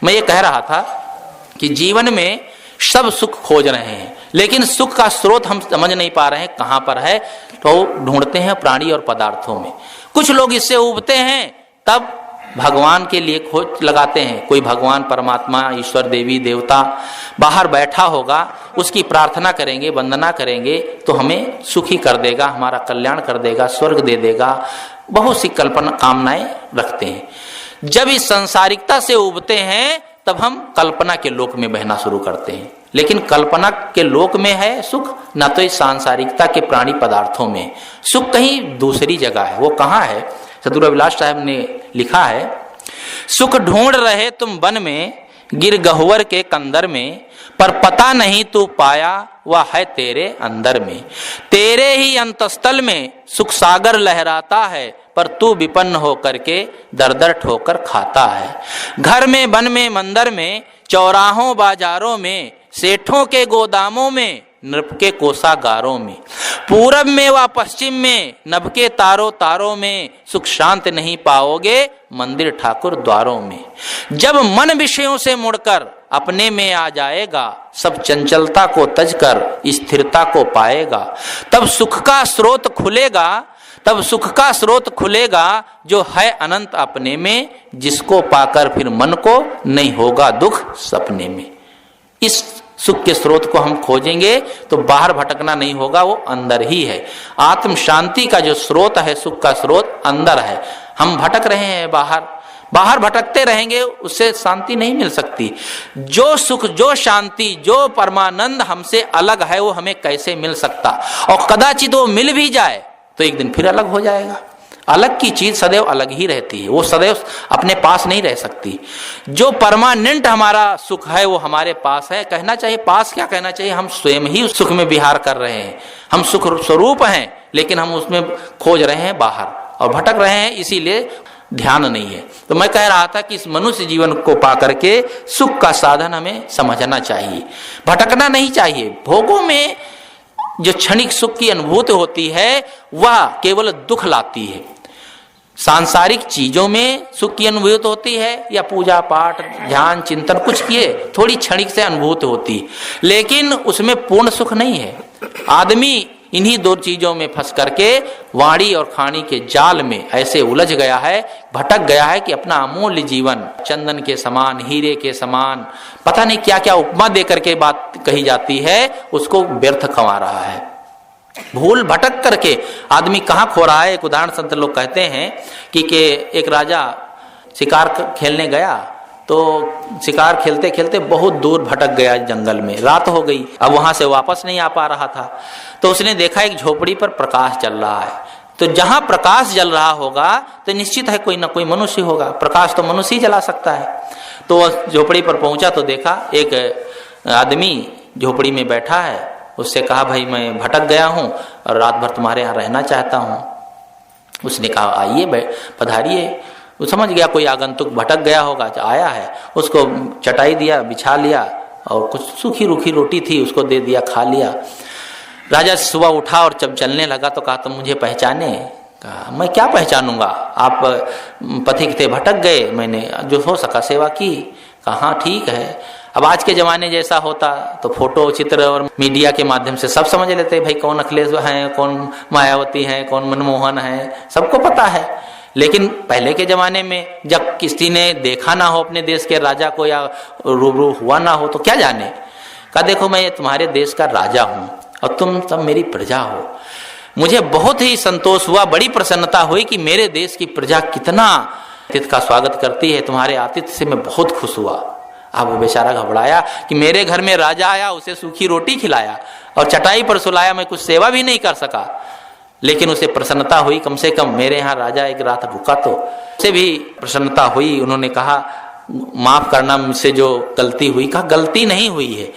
मैं ये कह रहा था कि जीवन में सब सुख खोज रहे हैं, लेकिन सुख का स्रोत हम समझ नहीं पा रहे हैं कहां पर है, तो ढूंढते हैं प्राणी और पदार्थों में। कुछ लोग इससे उबते हैं, तब भगवान के लिए खोज लगाते हैं। कोई भगवान परमात्मा ईश्वर देवी देवता बाहर बैठा होगा, उसकी प्रार्थना करेंगे, वंदना करेंगे तो हमें सुखी कर देगा, हमारा कल्याण कर देगा, स्वर्ग दे देगा, बहुत सी कल्पना कामनाएं रखते हैं। जब इस संसारिकता से उबते हैं तब हम कल्पना के लोक में बहना शुरू करते हैं। लेकिन कल्पना के लोक में है सुख, ना तो इस सांसारिकता के प्राणी पदार्थों में। सुख कहीं दूसरी जगह है। वो कहाँ है? सदगुरु अभिलाष साहब ने लिखा है, सुख ढूंढ रहे तुम वन में, गिर गहुवर के कंदर में, पर पता नहीं तू पाया वह है तेरे अंदर में। तेरे ही अंतस्थल में सुख सागर लहराता है, पर तू विपन्न होकर के दर दर ठोकर खाता है। घर में, वन में, मंदिर में, चौराहों बाजारों में, सेठों के गोदामों में, नृप के कोषागारों में, पूरब में व पश्चिम में, नभ के तारों तारों में, सुख शांत नहीं पाओगे मंदिर ठाकुर द्वारों में। जब मन विषयों से मुड़कर अपने में आ जाएगा, सब चंचलता को तजकर स्थिरता को पाएगा, तब सुख का स्रोत खुलेगा, तब सुख का स्रोत खुलेगा जो है अनंत अपने में, जिसको पाकर फिर मन को नहीं होगा दुख सपने में। इस सुख के स्रोत को हम खोजेंगे तो बाहर भटकना नहीं होगा, वो अंदर ही है। आत्म शांति का जो स्रोत है, सुख का स्रोत अंदर है। हम भटक रहे हैं बाहर भटकते रहेंगे, उससे शांति नहीं मिल सकती। जो सुख, जो शांति, जो परमानंद हमसे अलग है वो हमें कैसे मिल सकता? और कदाचित वो मिल भी जाए तो एक दिन फिर अलग हो जाएगा। अलग की चीज सदैव अलग ही रहती है, वो सदैव अपने पास नहीं रह सकती। जो परमानेंट हमारा सुख है वो हमारे पास है। कहना चाहिए पास, क्या कहना चाहिए, हम स्वयं ही उस सुख में विहार कर रहे हैं। हम सुख स्वरूप हैं, लेकिन हम उसमें खोज रहे हैं बाहर और भटक रहे हैं, इसीलिए ध्यान नहीं है। तो मैं कह रहा था कि इस मनुष्य जीवन को पा करके सुख का साधन हमें समझना चाहिए, भटकना नहीं चाहिए। भोगों में जो क्षणिक सुख की अनुभूति होती है वह केवल दुख लाती है। सांसारिक चीजों में सुख की अनुभूति होती है, या पूजा पाठ ध्यान चिंतन कुछ किए, थोड़ी क्षणिक से अनुभूति होती, लेकिन उसमें पूर्ण सुख नहीं है। आदमी इन्हीं दो चीजों में फंस करके वाणी और खाणी के जाल में ऐसे उलझ गया है, भटक गया है कि अपना अमूल्य जीवन चंदन के समान, हीरे के समान, पता नहीं क्या क्या उपमा देकर के बात कही जाती है, उसको व्यर्थ कमा रहा है। भूल भटक करके आदमी कहाँ खो रहा है। एक उदाहरण संत लोग कहते हैं कि एक राजा शिकार खेलने गया, तो शिकार खेलते खेलते बहुत दूर भटक गया जंगल में, रात हो गई, अब वहां से वापस नहीं आ पा रहा था। तो उसने देखा एक झोपड़ी पर प्रकाश जल रहा है, तो जहां प्रकाश जल रहा होगा तो निश्चित है कोई ना कोई मनुष्य होगा, प्रकाश तो मनुष्य ही जला सकता है। तो वह झोपड़ी पर पहुंचा तो देखा एक आदमी झोपड़ी में बैठा है। उससे कहा, भाई मैं भटक गया हूं और रात भर तुम्हारे यहाँ रहना चाहता हूं। उसने कहा, आइए पधारिए। वो समझ गया कोई आगंतुक भटक गया होगा, आया है। उसको चटाई दिया, बिछा लिया और कुछ सूखी रूखी रोटी थी उसको दे दिया, खा लिया। राजा सुबह उठा और जब चलने लगा तो कहा, तुम मुझे पहचाने? कहा, मैं क्या पहचानूंगा, आप पथिक थे, भटक गए, मैंने जो हो सका सेवा की। कहा, हाँ ठीक है। अब आज के जमाने जैसा होता तो फोटो चित्र और मीडिया के माध्यम से सब समझ लेते, भाई कौन अखिलेश हैं, कौन मायावती हैं, कौन मनमोहन है, सबको पता है। लेकिन पहले के जमाने में जब किसी ने देखा ना हो अपने देश के राजा को या रूबरू हुआ ना हो तो क्या जाने। कहा, देखो मैं तुम्हारे देश का राजा हूं और तुम सब मेरी प्रजा हो। मुझे बहुत ही संतोष हुआ, बड़ी प्रसन्नता हुई कि मेरे देश की प्रजा कितना आतिथ्य का स्वागत करती है। तुम्हारे आतिथ्य से मैं बहुत खुश हुआ। अब वो बेचारा घबराया कि मेरे घर में राजा आया, उसे सूखी रोटी खिलाया और चटाई पर सुलाया, मैं कुछ सेवा भी नहीं कर सका। लेकिन उसे प्रसन्नता हुई, कम से कम मेरे यहाँ राजा एक रात रुका, तो उसे भी प्रसन्नता हुई। उन्होंने कहा, माफ करना मुझसे जो गलती हुई। कहा, गलती नहीं हुई है,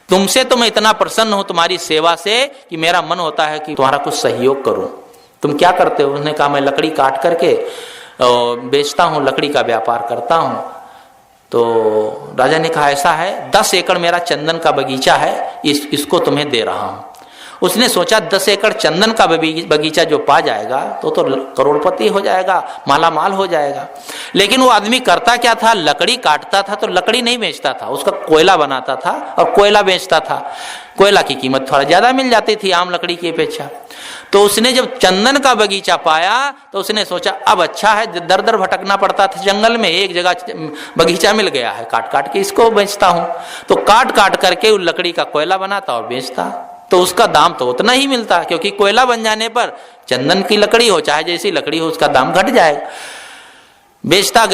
तुमसे तो मैं इतना प्रसन्न हूं तुम्हारी सेवा से कि मेरा मन होता है कि तुम्हारा कुछ सहयोग करूं। तुम क्या करते हो? उसने कहा, मैं लकड़ी काट करके बेचता हूं, लकड़ी का व्यापार करता हूं। तो राजा ने कहा, ऐसा है, 10 एकड़ मेरा चंदन का बगीचा है, इसको तुम्हें दे रहा हूं। उसने सोचा 10 एकड़ चंदन का बगीचा जो पा जाएगा तो करोड़पति हो जाएगा, माला माल हो जाएगा। लेकिन वो आदमी करता क्या था, लकड़ी काटता था तो लकड़ी नहीं बेचता था, उसका कोयला बनाता था और कोयला बेचता था। कोयला की कीमत थोड़ा ज्यादा मिल जाती थी आम लकड़ी की अपेक्षा। तो उसने जब चंदन का बगीचा पाया तो उसने सोचा अब अच्छा है, दर दर भटकना पड़ता था जंगल में, एक जगह बगीचा मिल गया है, काट काट के इसको बेचता हूं। तो काट काट करके उस लकड़ी का कोयला बनाता और बेचता, तो उसका दाम तो उतना ही मिलता, क्योंकि कोयला बन जाने पर चंदन की लकड़ी हो चाहे जैसी लकड़ी हो उसका दाम घट जाएगा। बेचता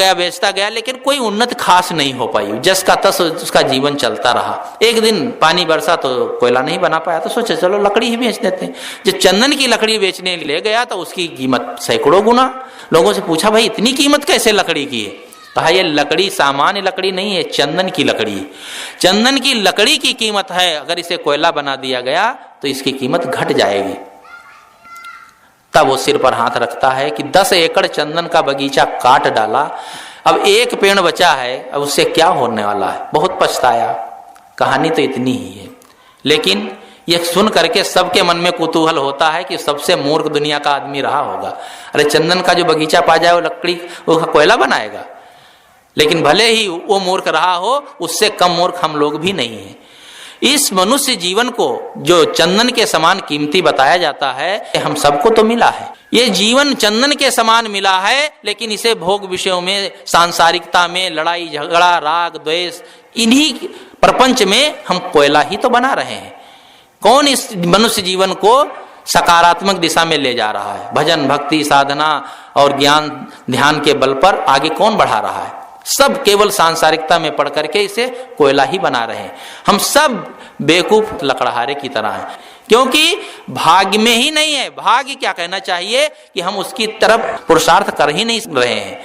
गया, लेकिन कोई उन्नत खास नहीं हो पाई, जस का तस उसका जीवन चलता रहा। एक दिन पानी बरसा तो कोयला नहीं बना पाया, तो सोचे चलो लकड़ी ही बेच देते हैं। जब चंदन की लकड़ी बेचने ले गया तो उसकी कीमत सैकड़ों गुना। लोगों से पूछा भाई इतनी कीमत कैसे लकड़ी की है? कहा ये लकड़ी सामान्य लकड़ी नहीं है, चंदन की लकड़ी है। चंदन की लकड़ी की कीमत है, अगर इसे कोयला बना दिया गया तो इसकी कीमत घट जाएगी। तब वो सिर पर हाथ रखता है कि 10 एकड़ चंदन का बगीचा काट डाला, अब एक पेड़ बचा है, अब उससे क्या होने वाला है। बहुत पछताया। कहानी तो इतनी ही है, लेकिन यह सुन करके सबके मन में कुतूहल होता है कि सबसे मूर्ख दुनिया का आदमी रहा होगा। अरे चंदन का जो बगीचा पा जाए वो लकड़ी वो कोयला बनाएगा। लेकिन भले ही वो मूर्ख रहा हो, उससे कम मूर्ख हम लोग भी नहीं हैं। इस मनुष्य जीवन को जो चंदन के समान कीमती बताया जाता है, हम सबको तो मिला है। ये जीवन चंदन के समान मिला है, लेकिन इसे भोग विषयों में, सांसारिकता में, लड़ाई झगड़ा, राग द्वेष, इन्हीं प्रपंच में हम कोयला ही तो बना रहे हैं। कौन इस मनुष्य जीवन को सकारात्मक दिशा में ले जा रहा है? भजन भक्ति साधना और ज्ञान ध्यान के बल पर आगे कौन बढ़ा रहा है? सब केवल सांसारिकता में पढ़ करके इसे कोयला ही बना रहे हैं। हम सब बेवकूफ लकड़हारे की तरह हैं, क्योंकि भाग्य में ही नहीं है। भाग्य क्या कहना चाहिए कि हम उसकी तरफ पुरुषार्थ कर ही नहीं रहे हैं।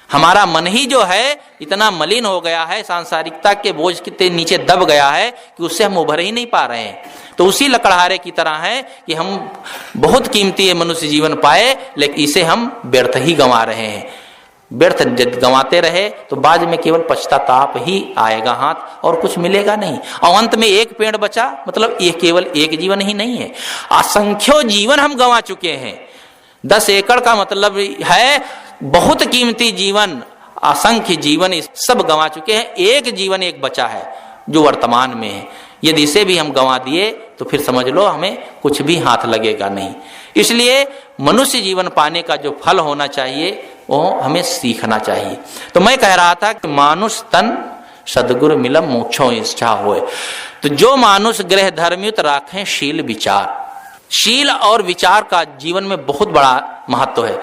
हमारा मन ही जो है इतना मलिन हो गया है, सांसारिकता के बोझ के नीचे दब गया है कि उससे हम उभर ही नहीं पा रहे हैं। तो उसी लकड़हारे की तरह है कि हम बहुत कीमती मनुष्य जीवन पाए, लेकिन इसे हम व्यर्थ ही गंवा रहे हैं। व्यर्थ गंवाते रहे तो बाद में केवल पश्चाताप ही आएगा हाथ, और कुछ मिलेगा नहीं। और अंत में एक पेड़ बचा, मतलब ये केवल एक जीवन ही नहीं है, असंख्यों जीवन हम गंवा चुके हैं। 10 एकड़ का मतलब है बहुत कीमती जीवन, असंख्य जीवन सब गंवा चुके हैं। एक जीवन एक बचा है जो वर्तमान में है। यदि इसे भी हम गंवा दिए तो फिर समझ लो हमें कुछ भी हाथ लगेगा नहीं। इसलिए मनुष्य जीवन पाने का जो फल होना चाहिए वो हमें सीखना चाहिए। तो मैं कह रहा था कि मानुष तन सदगुरु मिलम मोक्षो इच्छा होए। तो जो मानुष गृह धर्मयुत राखें शील विचार, शील और विचार का जीवन में बहुत बड़ा महत्व है।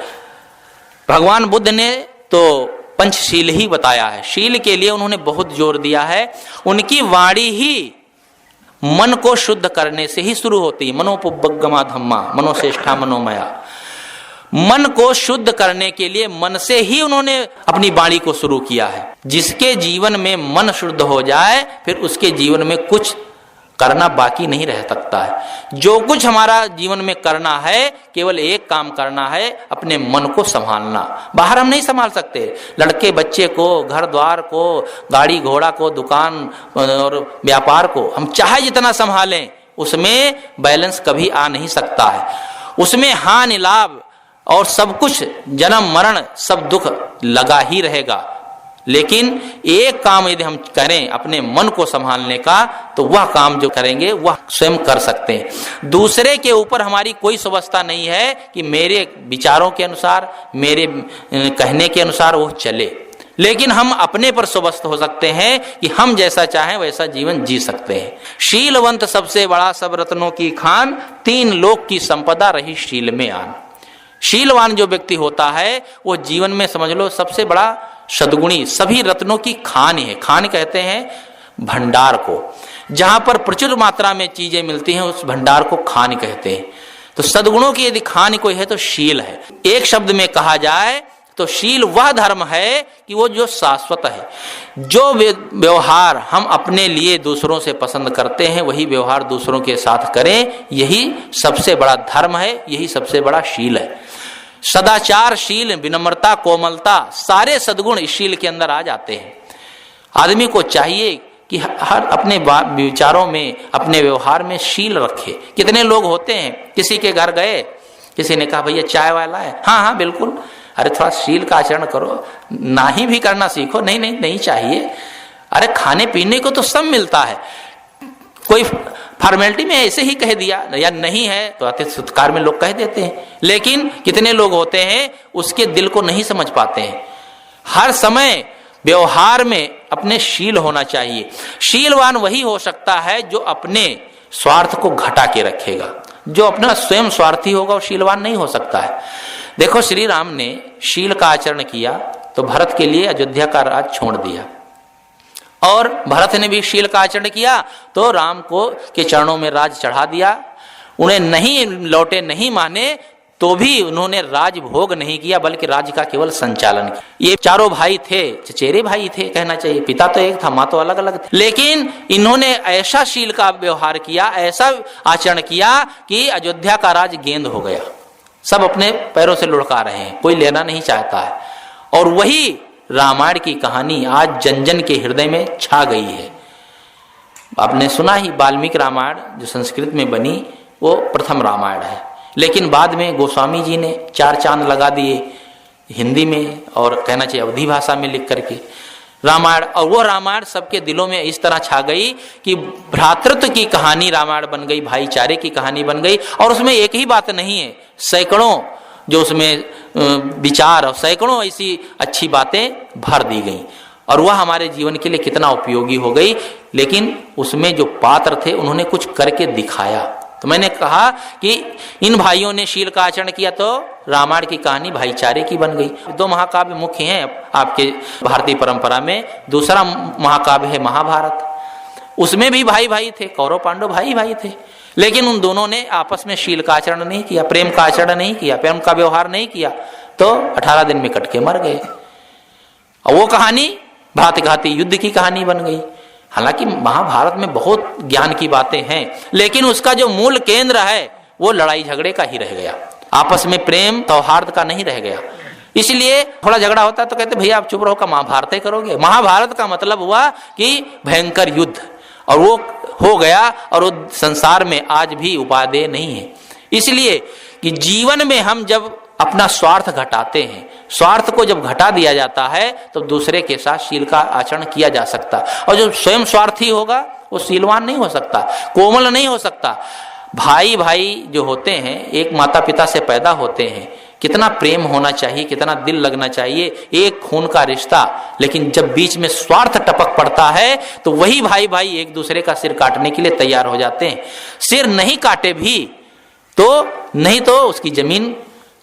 भगवान बुद्ध ने तो पंचशील ही बताया है, शील के लिए उन्होंने बहुत जोर दिया है। उनकी वाणी ही मन को शुद्ध करने से ही शुरू होती है। मनोपुब्बगमा धम्मा मनोश्रेष्ठा मनोमया। मन को शुद्ध करने के लिए मन से ही उन्होंने अपनी वाणी को शुरू किया है। जिसके जीवन में मन शुद्ध हो जाए फिर उसके जीवन में कुछ करना बाकी नहीं रह सकता है। जो कुछ हमारा जीवन में करना है केवल एक काम करना है, अपने मन को संभालना। बाहर हम नहीं संभाल सकते। लड़के बच्चे को, घर द्वार को, गाड़ी घोड़ा को, दुकान और व्यापार को हम चाहे जितना संभालें उसमें बैलेंस कभी आ नहीं सकता है। उसमें हानि लाभ और सब कुछ, जन्म मरण सब दुख लगा ही रहेगा। लेकिन एक काम यदि हम करें अपने मन को संभालने का, तो वह काम जो करेंगे वह स्वयं कर सकते हैं। दूसरे के ऊपर हमारी कोई व्यवस्था नहीं है कि मेरे विचारों के अनुसार, मेरे कहने के अनुसार वो चले। लेकिन हम अपने पर स्वस्थ हो सकते हैं कि हम जैसा चाहें वैसा जीवन जी सकते हैं। शीलवंत सबसे बड़ा, सब रत्नों की खान, 3 लोक की संपदा रही शील में आन। शीलवान जो व्यक्ति होता है वो जीवन में समझ लो सबसे बड़ा सद्गुणी, सभी रत्नों की खान है। खान कहते हैं भंडार को, जहां पर प्रचुर मात्रा में चीजें मिलती हैं उस भंडार को खान कहते हैं। तो सद्गुणों की यदि खान कोई है तो शील है। एक शब्द में कहा जाए तो शील वह धर्म है कि वो जो शाश्वत है। जो व्यवहार हम अपने लिए दूसरों से पसंद करते हैं वही व्यवहार दूसरों के साथ करें, यही सबसे बड़ा धर्म है, यही सबसे बड़ा शील है। सदाचार, शील, विनम्रता, कोमलता, सारे सद्गुण इस शील के अंदर आ जाते हैं। आदमी को चाहिए कि हर अपने विचारों में, अपने व्यवहार में शील रखे। कितने लोग होते हैं, किसी के घर गए, किसी ने कहा भैया चाय वाला है, हाँ हाँ बिल्कुल, अरे थोड़ा शील का आचरण करो, ना ही भी करना सीखो, नहीं नहीं नहीं चाहिए, अरे खाने पीने को तो सब मिलता है, कोई फॉर्मेलिटी में ऐसे ही कह दिया, या नहीं है तो आते सत्कार में लोग कह देते हैं। लेकिन कितने लोग होते हैं उसके दिल को नहीं समझ पाते हैं। हर समय व्यवहार में अपने शील होना चाहिए। शीलवान वही हो सकता है जो अपने स्वार्थ को घटा के रखेगा। जो अपना स्वयं स्वार्थी होगा वो शीलवान नहीं हो सकता है। देखो श्री राम ने शील का आचरण किया तो भरत के लिए अयोध्या का राज छोड़ दिया, और भरत ने भी शील का आचरण किया तो राम को के चरणों में राज चढ़ा दिया। उन्हें नहीं लौटे, नहीं माने, तो भी उन्होंने राज भोग नहीं किया बल्कि राज्य का केवल संचालन किया। ये चारों भाई थे, चचेरे भाई थे कहना चाहिए, पिता तो एक था, माँ तो अलग अलग थे, लेकिन इन्होंने ऐसा शील का व्यवहार किया, ऐसा आचरण किया कि अयोध्या का राज गेंद हो गया। सब अपने पैरों से लुढ़का रहे हैं, कोई लेना नहीं चाहता है। और वही रामायण की कहानी आज जन जन के हृदय में छा गई है। आपने सुना ही वाल्मीकि रामायण जो संस्कृत में बनी वो प्रथम रामायण है, लेकिन बाद में गोस्वामी जी ने 4 चांद लगा दिए हिंदी में और कहना चाहिए अवधी भाषा में लिख करके रामायण। और वो रामायण सबके दिलों में इस तरह छा गई कि भ्रातृत्व की कहानी रामायण बन गई, भाईचारे की कहानी बन गई। और उसमें एक ही बात नहीं है, सैकड़ों जो उसमें विचार और सैकड़ों ऐसी अच्छी बातें भर दी गई, और वह हमारे जीवन के लिए कितना उपयोगी हो गई। लेकिन उसमें जो पात्र थे उन्होंने कुछ करके दिखाया। तो मैंने कहा कि इन भाइयों ने शील का आचरण किया तो रामायण की कहानी भाईचारे की बन गई। 2 महाकाव्य मुख्य हैं आपके भारतीय परंपरा में। दूसरा महाकाव्य है महाभारत, उसमें भी भाई भाई थे, कौरव पांडव भाई भाई थे, लेकिन उन दोनों ने आपस में शील का आचरण नहीं किया, प्रेम का आचरण नहीं किया, प्रेम का व्यवहार नहीं किया, तो 18 दिन में कट के मर गए। और वो कहानी भांति घाती युद्ध की कहानी बन गई। हालांकि महाभारत में बहुत ज्ञान की बातें हैं, लेकिन उसका जो मूल केंद्र है वो लड़ाई झगड़े का ही रह गया, आपस में प्रेम सौहार्द का नहीं रह गया। इसलिए थोड़ा झगड़ा होता तो कहते भैया आप चुप रहो, का महाभारत ही करोगे। महाभारत का मतलब हुआ कि भयंकर युद्ध, और वो हो गया, और वो संसार में आज भी उपादेय नहीं है। इसलिए कि जीवन में हम जब अपना स्वार्थ घटाते हैं, स्वार्थ को जब घटा दिया जाता है तो दूसरे के साथ शील का आचरण किया जा सकता, और जो स्वयं स्वार्थी होगा वो शीलवान नहीं हो सकता, कोमल नहीं हो सकता। भाई भाई जो होते हैं, एक माता पिता से पैदा होते हैं, कितना प्रेम होना चाहिए, कितना दिल लगना चाहिए, एक खून का रिश्ता। लेकिन जब बीच में स्वार्थ टपक पड़ता है तो वही भाई भाई एक दूसरे का सिर काटने के लिए तैयार हो जाते हैं। सिर नहीं काटे भी तो नहीं तो उसकी जमीन,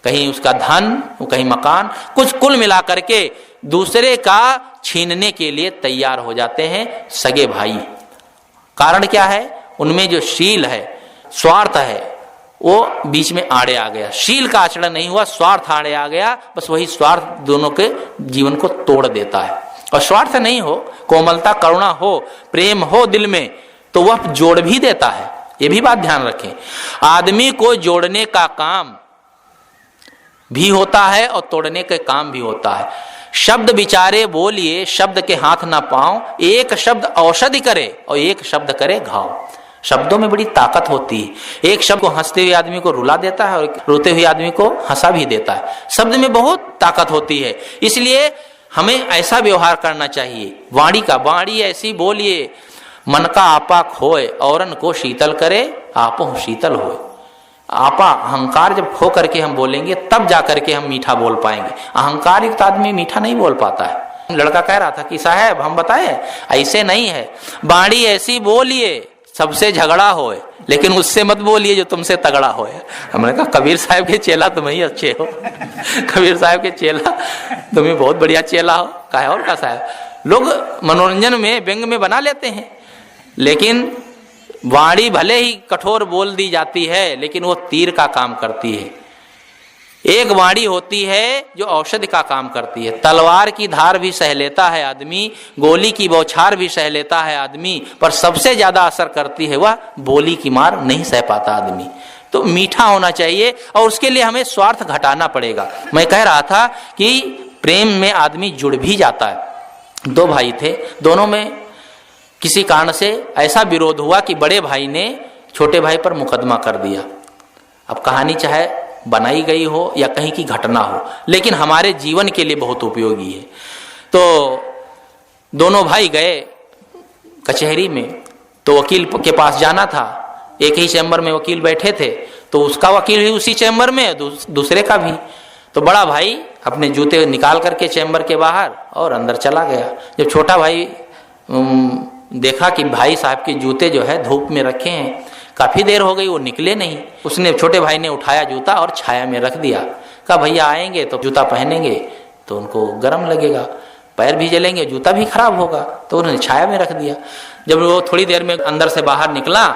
कहीं उसका धन, कहीं मकान, कुछ कुल मिला करके दूसरे का छीनने के लिए तैयार हो जाते हैं सगे भाई। कारण क्या है? उनमें जो शील है, स्वार्थ है, वो बीच में आड़े आ गया। शील का आचरण नहीं हुआ, स्वार्थ आड़े आ गया। बस वही स्वार्थ दोनों के जीवन को तोड़ देता है। और स्वार्थ नहीं हो, कोमलता, करुणा हो, प्रेम हो दिल में, तो वह जोड़ भी देता है। ये भी बात ध्यान रखें, आदमी को जोड़ने का काम भी होता है और तोड़ने के काम भी होता है। शब्द विचारे बोलिए, शब्द के हाथ ना पांव, एक शब्द औषधि करे और एक शब्द करे घाव। शब्दों में बड़ी ताकत होती है। एक शब्द को हंसते हुए आदमी को रुला देता है और रोते हुए आदमी को हंसा भी देता है। शब्द में बहुत ताकत होती है, इसलिए हमें ऐसा व्यवहार करना चाहिए। वाणी का, वाणी ऐसी बोलिए, मन का आपा खोए, औरन को शीतल करे, आपो शीतल होए। आपा, अहंकार जब खो करके हम बोलेंगे तब जा करके हम मीठा बोल पाएंगे। अहंकार युक्त आदमी मीठा नहीं बोल पाता है। लड़का कह रहा था कि साहब हम बताए ऐसे नहीं है, वाणी ऐसी बोलिए सबसे झगड़ा होए, लेकिन उससे मत बोलिए जो तुमसे तगड़ा होए। हमने कहा कबीर साहब के चेला तुम ही अच्छे हो, कबीर साहब के चेला तुम्हें बहुत बढ़िया चेला हो। कहा और का साहब, लोग मनोरंजन में व्यंग में बना लेते हैं, लेकिन वाणी भले ही कठोर बोल दी जाती है लेकिन वो तीर का काम करती है। एक वाणी होती है जो औषधि का काम करती है। तलवार की धार भी सह लेता है आदमी, गोली की बौछार भी सह लेता है आदमी, पर सबसे ज्यादा असर करती है वह बोली की मार, नहीं सह पाता आदमी। तो मीठा होना चाहिए और उसके लिए हमें स्वार्थ घटाना पड़ेगा। मैं कह रहा था कि प्रेम में आदमी जुड़ भी जाता है। 2 भाई थे, दोनों में किसी कारण से ऐसा विरोध हुआ कि बड़े भाई ने छोटे भाई पर मुकदमा कर दिया। अब कहानी चाहे बनाई गई हो या कहीं की घटना हो, लेकिन हमारे जीवन के लिए बहुत उपयोगी है। तो दोनों भाई गए कचहरी में, तो वकील के पास जाना था। एक ही चैम्बर में वकील बैठे थे, तो उसका वकील भी उसी चैम्बर में, दूसरे का भी। तो बड़ा भाई अपने जूते निकाल करके चैम्बर के बाहर और अंदर चला गया। जब छोटा भाई देखा कि भाई साहब के जूते जो है धूप में रखे हैं, काफी देर हो गई वो निकले नहीं, उसने छोटे भाई ने उठाया जूता और छाया में रख दिया। कहा भैया आएंगे तो जूता पहनेंगे तो उनको गर्म लगेगा, पैर भी जलेंगे, जूता भी खराब होगा, तो उन्होंने छाया में रख दिया। जब वो थोड़ी देर में अंदर से बाहर निकला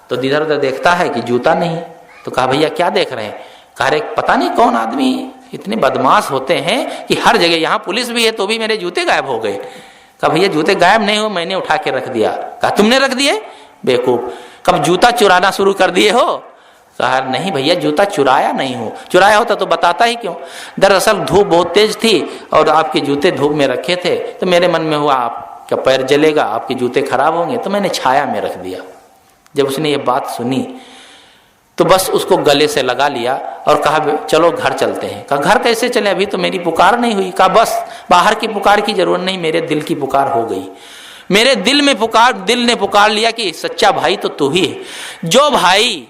तो इधर उधर देखता है कि जूता नहीं। तो कहा भैया क्या देख रहे हैं? कहा रे पता नहीं कौन आदमी इतने बदमाश होते हैं कि हर जगह, यहाँ पुलिस भी है तो भी मेरे जूते गायब हो गए। कहा भैया जूते गायब नहीं हो, मैंने उठा के रख दिया। कहा तुमने रख दिए? बेवकूफ, कब जूता चुराना शुरू कर दिए हो? कहा नहीं भैया जूता चुराया नहीं हो, चुराया होता तो बताता ही क्यों? दरअसल धूप बहुत तेज थी और आपके जूते धूप में रखे थे, तो मेरे मन में हुआ आपका पैर जलेगा, आपके जूते खराब होंगे, तो मैंने छाया में रख दिया। जब उसने ये बात सुनी तो बस उसको गले से लगा लिया और कहा चलो घर चलते हैं। कहा घर कैसे चले, अभी तो मेरी पुकार नहीं हुई। कहा बस बाहर की पुकार की जरूरत नहीं, मेरे दिल की पुकार हो गई। मेरे दिल ने पुकार लिया कि सच्चा भाई तो तू ही है। जो भाई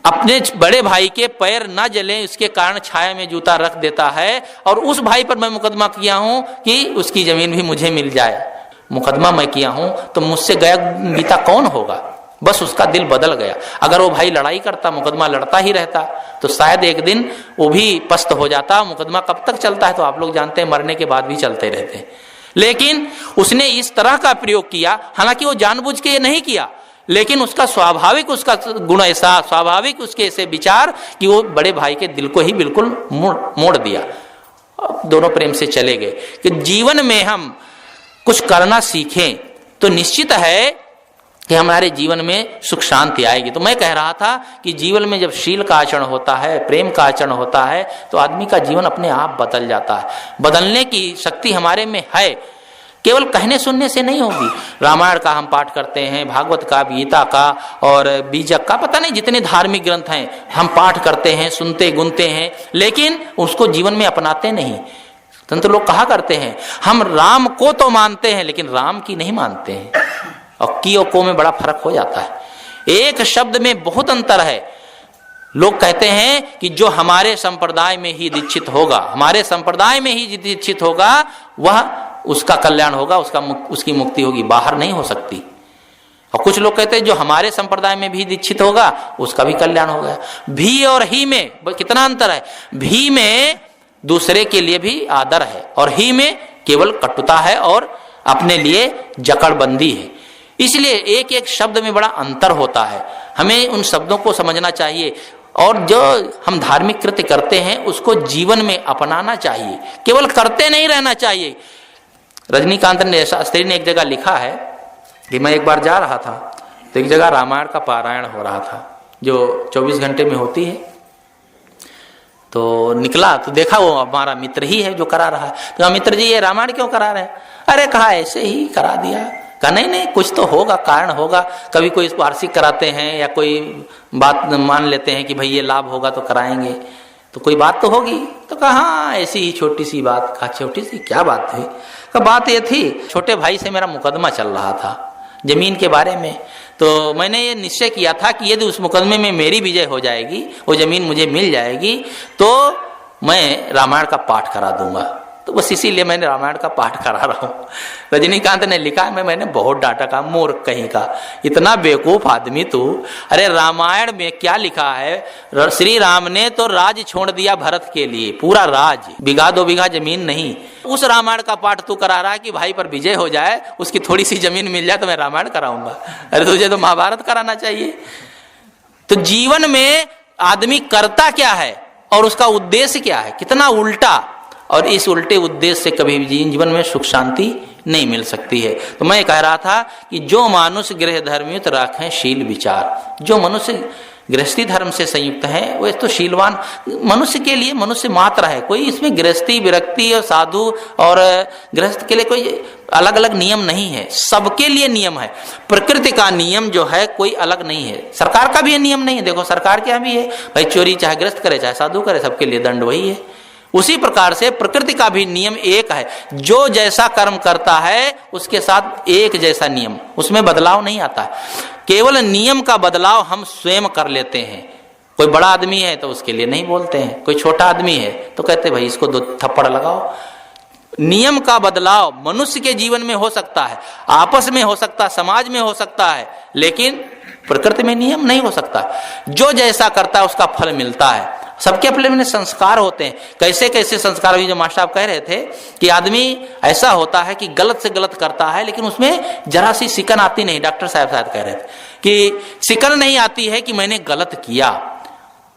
अपने बड़े भाई के पैर न जले इसके कारण छाया में जूता रख देता है, और उस भाई पर मैं मुकदमा किया हूं कि उसकी जमीन भी मुझे मिल जाए, मुकदमा मैं किया हूं, तो मुझसे गया बीता कौन होगा? बस उसका दिल बदल गया। अगर वो भाई लड़ाई करता, मुकदमा लड़ता ही रहता, तो शायद एक दिन वो भी पस्त हो जाता। मुकदमा कब तक चलता है तो आप लोग जानते हैं, मरने के बाद भी चलते रहते हैं। लेकिन उसने इस तरह का प्रयोग किया, हालांकि वो जानबूझ के ये नहीं किया, लेकिन उसका स्वाभाविक, उसका गुण ऐसा, स्वाभाविक उसके ऐसे विचार कि वो बड़े भाई के दिल को ही बिल्कुल मोड़ दिया। दोनों प्रेम से चले गए। कि जीवन में हम कुछ करना सीखें तो निश्चित है कि हमारे जीवन में सुख शांति आएगी। तो मैं कह रहा था कि जीवन में जब शील का आचरण होता है, प्रेम का आचरण होता है, तो आदमी का जीवन अपने आप बदल जाता है। बदलने की शक्ति हमारे में है, केवल कहने सुनने से नहीं होगी। रामायण का हम पाठ करते हैं, भागवत का, गीता का और बीजक का, पता नहीं जितने धार्मिक ग्रंथ हैं हम पाठ करते हैं, सुनते गुनते हैं, लेकिन उसको जीवन में अपनाते नहीं। तो लोग कहा करते हैं हम राम को तो मानते हैं लेकिन राम की नहीं मानते हैं, और की और को में बड़ा फर्क हो जाता है। एक शब्द में बहुत अंतर है। लोग कहते हैं कि जो हमारे संप्रदाय में ही दीक्षित होगा, हमारे संप्रदाय में ही दीक्षित होगा, वह उसका कल्याण होगा, उसकी मुक्ति होगी, बाहर नहीं हो सकती। और कुछ लोग कहते हैं जो हमारे संप्रदाय में भी दीक्षित होगा उसका भी कल्याण होगा। भी और ही में कितना अंतर है। भी में दूसरे के लिए भी आदर है, और ही में केवल कटुता है और अपने लिए जकड़बंदी है। इसलिए एक एक शब्द में बड़ा अंतर होता है। हमें उन शब्दों को समझना चाहिए, और जो हम धार्मिक कृत्य करते हैं उसको जीवन में अपनाना चाहिए, केवल करते नहीं रहना चाहिए। रजनीकांत शास्त्री ने एक जगह लिखा है कि मैं एक बार जा रहा था तो एक जगह रामायण का पारायण हो रहा था जो 24 घंटे में होती है। तो निकला तो देखा वो हमारा मित्र ही है जो करा रहा है। तो मित्र जी ये रामायण क्यों करा रहे हैं? अरे कहा ऐसे ही करा दिया। कहा नहीं कुछ तो होगा, कारण होगा। कभी कोई वार्षिक कराते हैं या कोई बात मान लेते हैं कि भाई ये लाभ होगा तो कराएंगे, तो कोई बात तो होगी। तो कहा हाँ ऐसी ही छोटी सी बात। कहा छोटी सी क्या बात है? कहा बात ये थी, छोटे भाई से मेरा मुकदमा चल रहा था जमीन के बारे में, तो मैंने ये निश्चय किया था कि यदि उस मुकदमे में मेरी विजय हो जाएगी, वो जमीन मुझे मिल जाएगी, तो मैं रामायण का पाठ करा दूंगा। तो बस इसीलिए मैंने रामायण का पाठ करा रहा हूँ। रजनीकांत ने लिखा मैंने बहुत डांटा, कहा मूर्ख कहीं का, इतना बेवकूफ आदमी तू। अरे रामायण में क्या लिखा है? श्री राम ने तो राज छोड़ दिया भरत के लिए, पूरा राज, बीघा 2 बीघा जमीन नहीं। उस रामायण का पाठ तू करा रहा है कि भाई पर विजय हो जाए, उसकी थोड़ी सी जमीन मिल जाए तो मैं रामायण कराऊंगा। अरे तुझे तो महाभारत कराना चाहिए। तो जीवन में आदमी करता क्या है और उसका उद्देश्य क्या है, कितना उल्टा, और इस उल्टे उद्देश्य से कभी भी जीवन में सुख शांति नहीं मिल सकती है। तो मैं कह रहा था कि जो मानुष गृह धर्मित राखें शील विचार, जो मनुष्य गृहस्थी धर्म से संयुक्त है, वो तो शीलवान मनुष्य के लिए मनुष्य मात्र है। कोई इसमें गृहस्थी विरक्ति और साधु और गृहस्थ के लिए कोई अलग अलग नियम नहीं है, सबके लिए नियम है। प्रकृति का नियम जो है कोई अलग नहीं है, सरकार का भी नियम नहीं है। देखो सरकार के यहाँ भी है भाई, चोरी चाहे गृहस्थ करे चाहे साधु करे, सबके लिए दंड वही है। उसी प्रकार से प्रकृति का भी नियम एक है, जो जैसा कर्म करता है उसके साथ एक जैसा नियम, उसमें बदलाव नहीं आता है। केवल नियम का बदलाव हम स्वयं कर लेते हैं। कोई बड़ा आदमी है तो उसके लिए नहीं बोलते हैं, कोई छोटा आदमी है तो कहते भाई इसको 2 थप्पड़ लगाओ। नियम का बदलाव मनुष्य के जीवन में हो सकता है, आपस में हो सकता है, समाज में हो सकता है, लेकिन प्रकृति में नियम नहीं हो सकता। जो जैसा करता है उसका फल मिलता है। सबके अपने अपने संस्कार होते हैं। कैसे कैसे संस्कार, अभी जो मास्टर साहब कह रहे थे कि आदमी ऐसा होता है कि गलत से गलत करता है, लेकिन उसमें जरा सी सिकन आती नहीं। डॉक्टर साहब शायद कह रहे थे कि सिकन नहीं आती है कि मैंने गलत किया।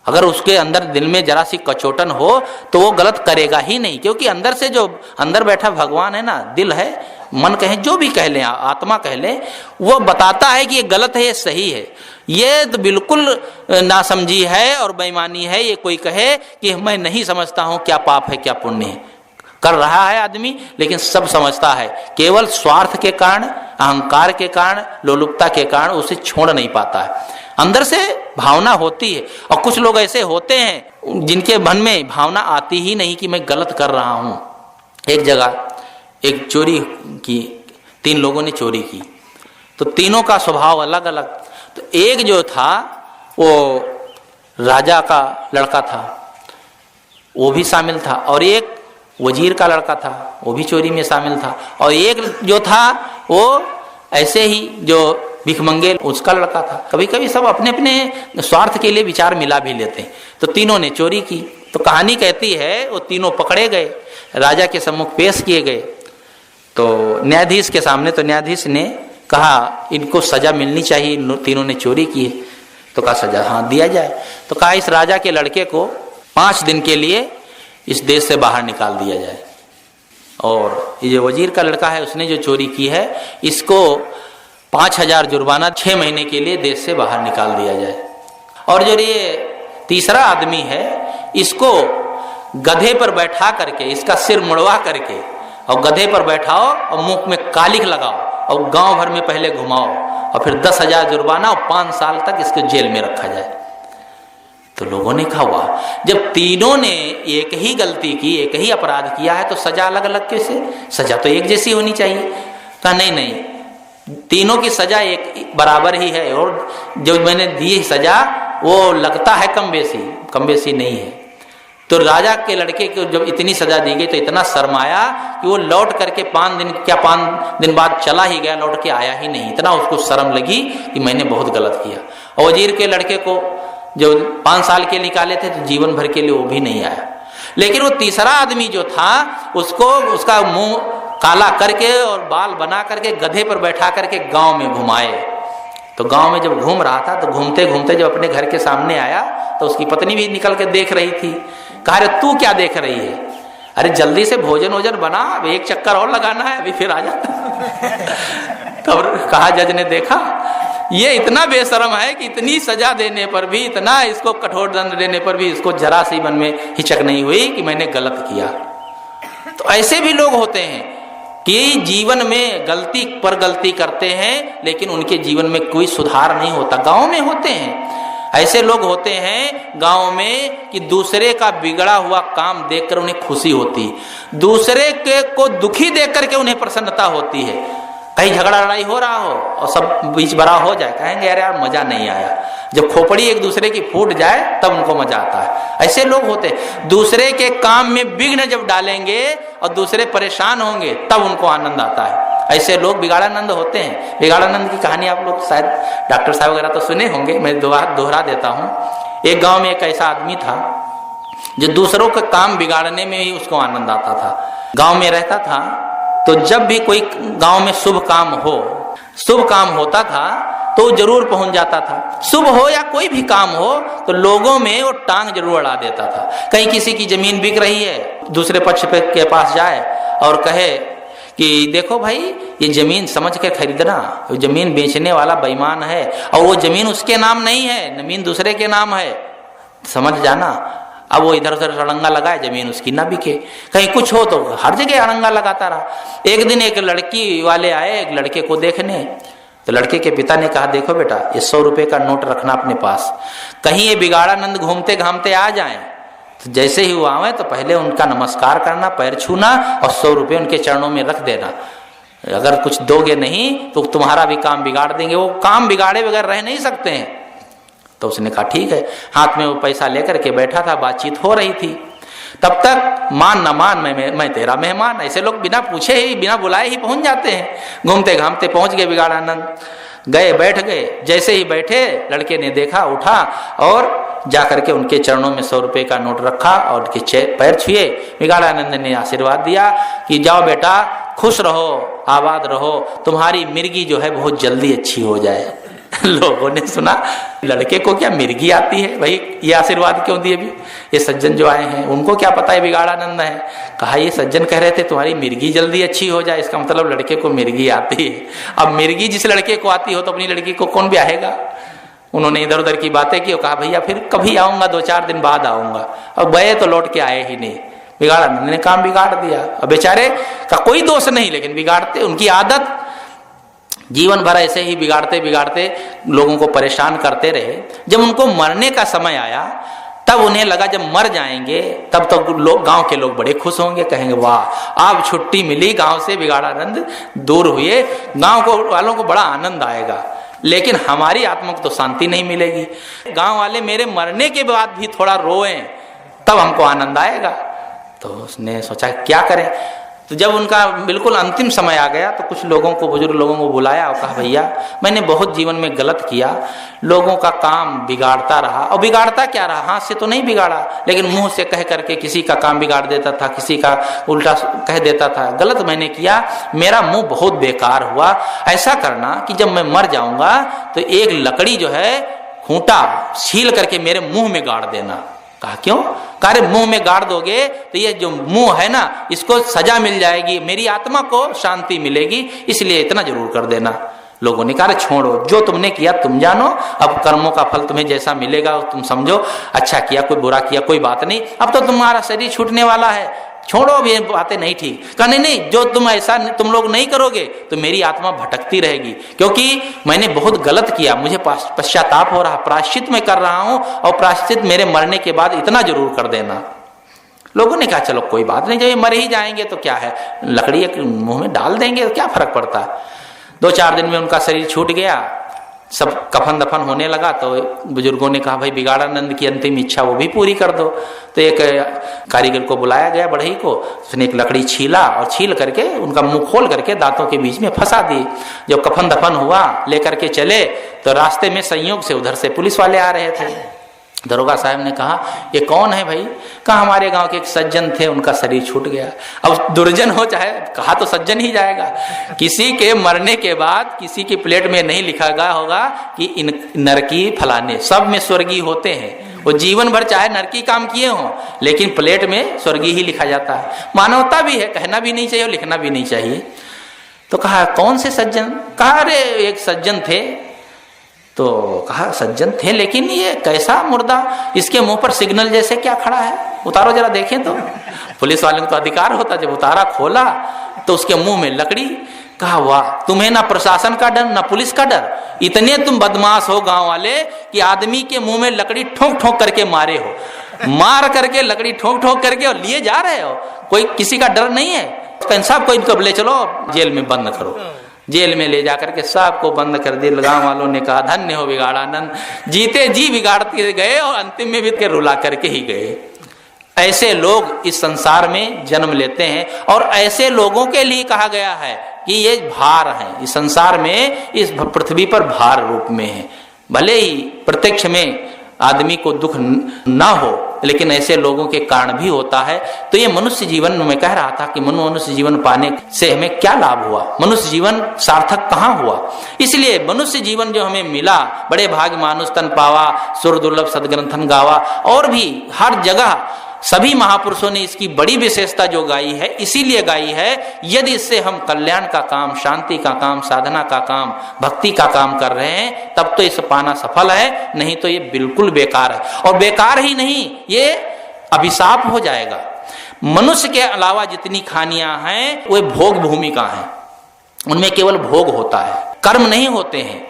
अगर उसके अंदर दिल में जरा सी कचोटन हो तो वो गलत करेगा ही नहीं, क्योंकि अंदर से जो अंदर बैठा भगवान है ना, दिल है, मन कहें जो भी कह लें, आत्मा कह लें, वो बताता है कि ये गलत है ये सही है। ये तो बिल्कुल नासमझी है और बेईमानी है ये कोई कहे कि मैं नहीं समझता हूं क्या पाप है क्या पुण्य है। कर रहा है आदमी लेकिन सब समझता है, केवल स्वार्थ के कारण, अहंकार के कारण, लोलुपता के कारण उसे छोड़ नहीं पाता है। अंदर से भावना होती है, और कुछ लोग ऐसे होते हैं जिनके मन में भावना आती ही नहीं कि मैं गलत कर रहा हूं। एक जगह एक चोरी की, 3 लोगों ने चोरी की, तो तीनों का स्वभाव अलग अलग। तो एक जो था वो राजा का लड़का था, वो भी शामिल था, और एक वजीर का लड़का था, वो भी चोरी में शामिल था, और एक जो था वो ऐसे ही जो भिखमंगे उसका लड़का था। कभी कभी सब अपने अपने स्वार्थ के लिए विचार मिला भी लेते हैं। तो तीनों ने चोरी की। तो कहानी कहती है वो तीनों पकड़े गए, राजा के सम्मुख पेश किए गए। तो न्यायाधीश के सामने, तो न्यायाधीश ने कहा इनको सजा मिलनी चाहिए, तीनों ने चोरी की है। तो कहा सजा हाँ दिया जाए। तो कहा इस राजा के लड़के को 5 दिन के लिए इस देश से बाहर निकाल दिया जाए, और ये जो वजीर का लड़का है उसने जो चोरी की है इसको 5000 जुर्माना 6 महीने के लिए देश से बाहर निकाल दिया जाए। और जो ये तीसरा आदमी है इसको गधे पर बैठा करके, इसका सिर मुड़वा करके और गधे पर बैठाओ और मुंह में कालिख लगाओ और गांव भर में पहले घुमाओ, और फिर 10,000 जुर्माना और 5 साल तक इसको जेल में रखा जाए। तो लोगों ने कहा वाह, जब तीनों ने एक ही गलती की, एक ही अपराध किया है तो सजा अलग अलग कैसे? सजा तो एक जैसी होनी चाहिए। कहा नहीं नहीं, तीनों की सजा एक बराबर ही है, और जो मैंने दी सजा वो लगता है कम बेसी नहीं है। तो राजा के लड़के को जब इतनी सजा दी गई तो इतना शर्माया कि वो लौट करके 5 दिन बाद चला ही गया, लौट के आया ही नहीं। इतना उसको शर्म लगी कि मैंने बहुत गलत किया। और वजीर के लड़के को जो 5 साल के निकाले थे तो जीवन भर के लिए वो भी नहीं आया। लेकिन वो तीसरा आदमी जो था उसको उसका मुंह काला करके और बाल बना करके गधे पर बैठा करके गांव में घुमाए। तो गांव में जब घूम रहा था तो घूमते घूमते जब अपने घर के सामने आया तो उसकी पत्नी भी निकल के देख रही थी। कहा अरे तू क्या देख रही है? अरे जल्दी से भोजन वोजन बना, अब एक चक्कर और लगाना है, अभी फिर आ जाता। तो कहा जज ने देखा ये इतना बेशरम है कि इतनी सजा देने पर भी, इतना इसको कठोर दंड देने पर भी इसको जरा सी मन में हिचक नहीं हुई कि मैंने गलत किया। तो ऐसे भी लोग होते हैं कि जीवन में गलती पर गलती करते हैं लेकिन उनके जीवन में कोई सुधार नहीं होता। गांव में होते हैं ऐसे लोग, होते हैं गांव में कि दूसरे का बिगड़ा हुआ काम देखकर उन्हें खुशी होती है, दूसरे के को दुखी देख करके उन्हें प्रसन्नता होती है। कहीं झगड़ा लड़ाई हो रहा हो और सब बीच बड़ा हो जाए, कहेंगे अरे यार मजा नहीं आया। जब खोपड़ी एक दूसरे की फूट जाए तब उनको मजा आता है। ऐसे लोग होते हैं, दूसरे के काम में विघ्न जब डालेंगे और दूसरे परेशान होंगे तब उनको आनंद आता है। ऐसे लोग बिगाड़ानंद होते हैं। बिगाड़ानंद की कहानी आप लोग शायद डॉक्टर साहब वगैरह तो सुने होंगे, मैं दोहरा देता हूँ। एक गांव में एक ऐसा आदमी था जो दूसरों का काम बिगाड़ने में ही उसको आनंद आता था। गांव में रहता था तो जब भी कोई गांव में शुभ काम होता था तो जरूर पहुंच जाता था। शुभ हो या कोई भी काम हो तो लोगों में वो टांग जरूर अड़ा देता था। कहीं किसी की जमीन बिक रही है, दूसरे पक्ष के पास जाए और कहे कि देखो भाई ये जमीन समझ के खरीदना, जमीन बेचने वाला बेईमान है और वो जमीन उसके नाम नहीं है, जमीन दूसरे के नाम है, समझ जाना। अब वो इधर उधर अड़ंगा लगाए, जमीन उसकी ना बिके, कहीं कुछ हो तो हर जगह अड़ंगा लगाता रहा। एक दिन एक लड़की वाले आए एक लड़के को देखने, तो लड़के के पिता ने कहा देखो बेटा ये 100 रुपए का नोट रखना अपने पास, कहीं ये बिगाड़ानंद घूमते घामते आ जाएं तो जैसे ही वो आवे तो पहले उनका नमस्कार करना, पैर छूना और 100 रुपये उनके चरणों में रख देना। अगर कुछ दोगे नहीं तो तुम्हारा भी काम बिगाड़ देंगे। वो काम बिगाड़े बगैर रह नहीं सकते हैं। तो उसने कहा ठीक है। हाथ में वो पैसा लेकर के बैठा था, बातचीत हो रही थी। तब तक मान न मान मैं तेरा मेहमान, ऐसे लोग बिना पूछे ही बिना बुलाए ही पहुंच जाते हैं। घूमते घामते पहुंच गए बिगाड़ानंद, गए बैठ गए। जैसे ही बैठे लड़के ने देखा, उठा और जाकर के उनके चरणों में 100 रुपए का नोट रखा और उनके पैर छुए। बिगाड़ानंद ने आशीर्वाद दिया कि जाओ बेटा खुश रहो, आबाद रहो, तुम्हारी मिर्गी जो है बहुत जल्दी अच्छी हो जाए। लोगों ने सुना लड़के को क्या मिर्गी आती है भाई, ये आशीर्वाद क्यों दिए? भी ये सज्जन जो आए हैं उनको क्या पता है बिगाड़ानंद है। कहा ये सज्जन कह रहे थे तुम्हारी मिर्गी जल्दी अच्छी हो जाए, इसका मतलब लड़के को मिर्गी आती है। अब मिर्गी जिस लड़के को आती हो तो अपनी लड़की को कौन ब्याहेगा? उन्होंने इधर उधर की बातें की और कहा भैया फिर कभी आऊंगा, 2-4 दिन बाद आऊंगा। अब गए तो लौट के आए ही नहीं। बिगाड़ानंद ने काम बिगाड़ दिया। अब बेचारे का कोई दोष नहीं, लेकिन बिगाड़ते, उनकी आदत जीवन भर ऐसे ही बिगाड़ते बिगाड़ते लोगों को परेशान करते रहे। जब उनको मरने का समय आया तब उन्हें लगा जब मर जाएंगे तब तो लोग, गांव के लोग बड़े खुश होंगे, कहेंगे वाह अब छुट्टी मिली, गांव से बिगाड़ानंद दूर हुए, गांव को वालों को बड़ा आनंद आएगा। लेकिन हमारी आत्मा को तो शांति नहीं मिलेगी। गांव वाले मेरे मरने के बाद भी थोड़ा रोएं तब हमको आनंद आएगा। तो उसने सोचा क्या करें। तो जब उनका बिल्कुल अंतिम समय आ गया तो कुछ लोगों को, बुजुर्ग लोगों को बुलाया और कहा भैया मैंने बहुत जीवन में गलत किया, लोगों का काम बिगाड़ता रहा। और बिगाड़ता क्या रहा, हाथ से तो नहीं बिगाड़ा, लेकिन मुंह से कह करके किसी का काम बिगाड़ देता था, किसी का उल्टा कह देता था। गलत मैंने किया, मेरा मुंह बहुत बेकार हुआ। ऐसा करना कि जब मैं मर जाऊंगा तो एक लकड़ी जो है खूंटा छील करके मेरे मुंह में गाड़ देना। कहा क्यों? कहा मुंह में गाड़ दोगे तो ये जो मुंह है ना इसको सजा मिल जाएगी, मेरी आत्मा को शांति मिलेगी, इसलिए इतना जरूर कर देना। लोगों ने कहा छोड़ो, जो तुमने किया तुम जानो, अब कर्मों का फल तुम्हें जैसा मिलेगा तुम समझो, अच्छा किया कोई बुरा किया कोई बात नहीं, अब तो तुम्हारा शरीर छूटने वाला है, छोड़ो, अब ये बातें नहीं ठीक। कहा नहीं, जो तुम ऐसा तुम लोग नहीं करोगे तो मेरी आत्मा भटकती रहेगी, क्योंकि मैंने बहुत गलत किया, मुझे पश्चाताप हो रहा, प्रायश्चित मैं कर रहा हूं और प्रायश्चित मेरे मरने के बाद इतना जरूर कर देना। लोगों ने कहा चलो कोई बात नहीं, जब ये मर ही जाएंगे तो क्या है, लकड़ी एक मुंह में डाल देंगे तो क्या फर्क पड़ता है। 2-4 दिन में उनका शरीर छूट गया, सब कफन दफन होने लगा। तो बुजुर्गों ने कहा भाई बिगाड़ानंद की अंतिम इच्छा वो भी पूरी कर दो। तो एक कारीगर को बुलाया गया, बढ़ई को, उसने एक लकड़ी छीला और छील करके उनका मुंह खोल करके दांतों के बीच में फंसा दी। जब कफन दफन हुआ लेकर के चले तो रास्ते में संयोग से उधर से पुलिस वाले आ रहे थे। दरोगा साहब ने कहा ये कौन है भाई? कहा हमारे गांव के एक सज्जन थे, उनका शरीर छूट गया। अब दुर्जन हो चाहे, कहा तो सज्जन ही जाएगा। किसी के मरने के बाद किसी की प्लेट में नहीं लिखा गया होगा कि इन नरकी फलाने, सब में स्वर्गीय होते हैं। वो जीवन भर चाहे नरकी काम किए हों लेकिन प्लेट में स्वर्गीय ही लिखा जाता है। मानवता भी है, कहना भी नहीं चाहिए और लिखना भी नहीं चाहिए। तो कहा कौन से सज्जन? कहा अरे एक सज्जन थे। तो कहा सज्जन थे, लेकिन ये कैसा मुर्दा, इसके मुंह पर सिग्नल जैसे क्या खड़ा है, उतारो जरा देखें। तो पुलिस वाले को तो अधिकार होता, जब उतारा खोला तो उसके मुंह में लकड़ी। कहा वाह, तुम्हें ना प्रशासन का डर ना पुलिस का डर, इतने तुम बदमाश हो गांव वाले कि आदमी के मुंह में लकड़ी ठोक ठोक करके मारे हो, मार करके लकड़ी ठोक ठोक करके और लिए जा रहे हो, कोई किसी का डर नहीं है। साहब को इनको ले चलो जेल में बंद करो। जेल में ले जाकर के सबको बंद कर दिया। गांव वालों ने कहा धन्य हो बिगाड़ानंद, जीते जी बिगाड़ते गए और अंतिम में भी के रुला करके ही गए। ऐसे लोग इस संसार में जन्म लेते हैं और ऐसे लोगों के लिए कहा गया है कि ये भार है, इस संसार में, इस पृथ्वी पर भार रूप में है। भले ही प्रत्यक्ष में आदमी को दुख ना हो, लेकिन ऐसे लोगों के कारण भी होता है। तो ये मनुष्य जीवन में कह रहा था कि मनुष्य जीवन पाने से हमें क्या लाभ हुआ, मनुष्य जीवन सार्थक कहाँ हुआ। इसलिए मनुष्य जीवन जो हमें मिला, बड़े भाग मानुष तन पावा, सुर दुर्लभ सदग्रंथन गावा, और भी हर जगह सभी महापुरुषों ने इसकी बड़ी विशेषता जो गाई है, इसीलिए गाई है, यदि इससे हम कल्याण का काम, शांति का काम, साधना का काम, भक्ति का काम कर रहे हैं, तब तो इसे पाना सफल है, नहीं तो ये बिल्कुल बेकार है। और बेकार ही नहीं, ये अभिशाप हो जाएगा। मनुष्य के अलावा जितनी खानियां हैं वे भोग भूमिका हैं, उनमें केवल भोग होता है, कर्म नहीं होते हैं।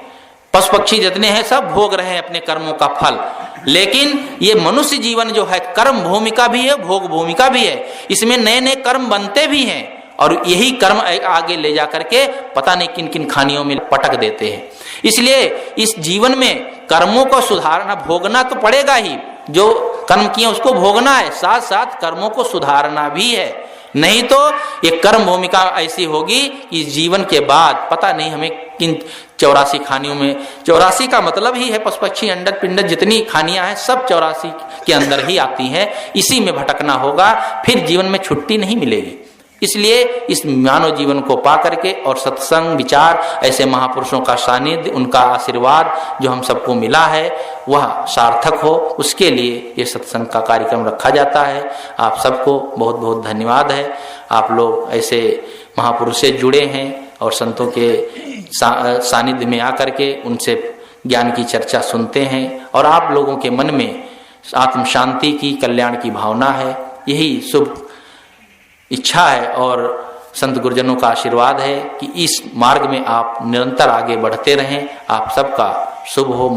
पशु पक्षी जितने हैं सब भोग रहे हैं अपने कर्मों का फल, लेकिन ये मनुष्य जीवन जो है कर्म भूमिका भी है, भोग भूमिका भी है। इसमें नए नए कर्म बनते भी हैं और यही कर्म आगे ले जा करके पता नहीं किन किन खानियों में पटक देते हैं। इसलिए इस जीवन में कर्मों को सुधारना, भोगना तो पड़ेगा ही, जो कर्म किए उसको भोगना है, साथ साथ कर्मों को सुधारना भी है। नहीं तो ये कर्म भूमिका ऐसी होगी कि जीवन के बाद पता नहीं हमें किन 84 खानियों में, 84 का मतलब ही है पशु पक्षी अंडक पिंडक जितनी खानियां हैं सब 84 के अंदर ही आती हैं, इसी में भटकना होगा, फिर जीवन में छुट्टी नहीं मिलेगी। इसलिए इस मानव जीवन को पा करके और सत्संग विचार, ऐसे महापुरुषों का सानिध्य, उनका आशीर्वाद जो हम सबको मिला है वह सार्थक हो, उसके लिए ये सत्संग का कार्यक्रम रखा जाता है। आप सबको बहुत बहुत धन्यवाद है। आप लोग ऐसे महापुरुष से जुड़े हैं और संतों के सानिध्य में आकर के उनसे ज्ञान की चर्चा सुनते हैं और आप लोगों के मन में आत्म शांति की, कल्याण की भावना है, यही शुभ इच्छा है और संत गुरुजनों का आशीर्वाद है कि इस मार्ग में आप निरंतर आगे बढ़ते रहें। आप सबका शुभ हो।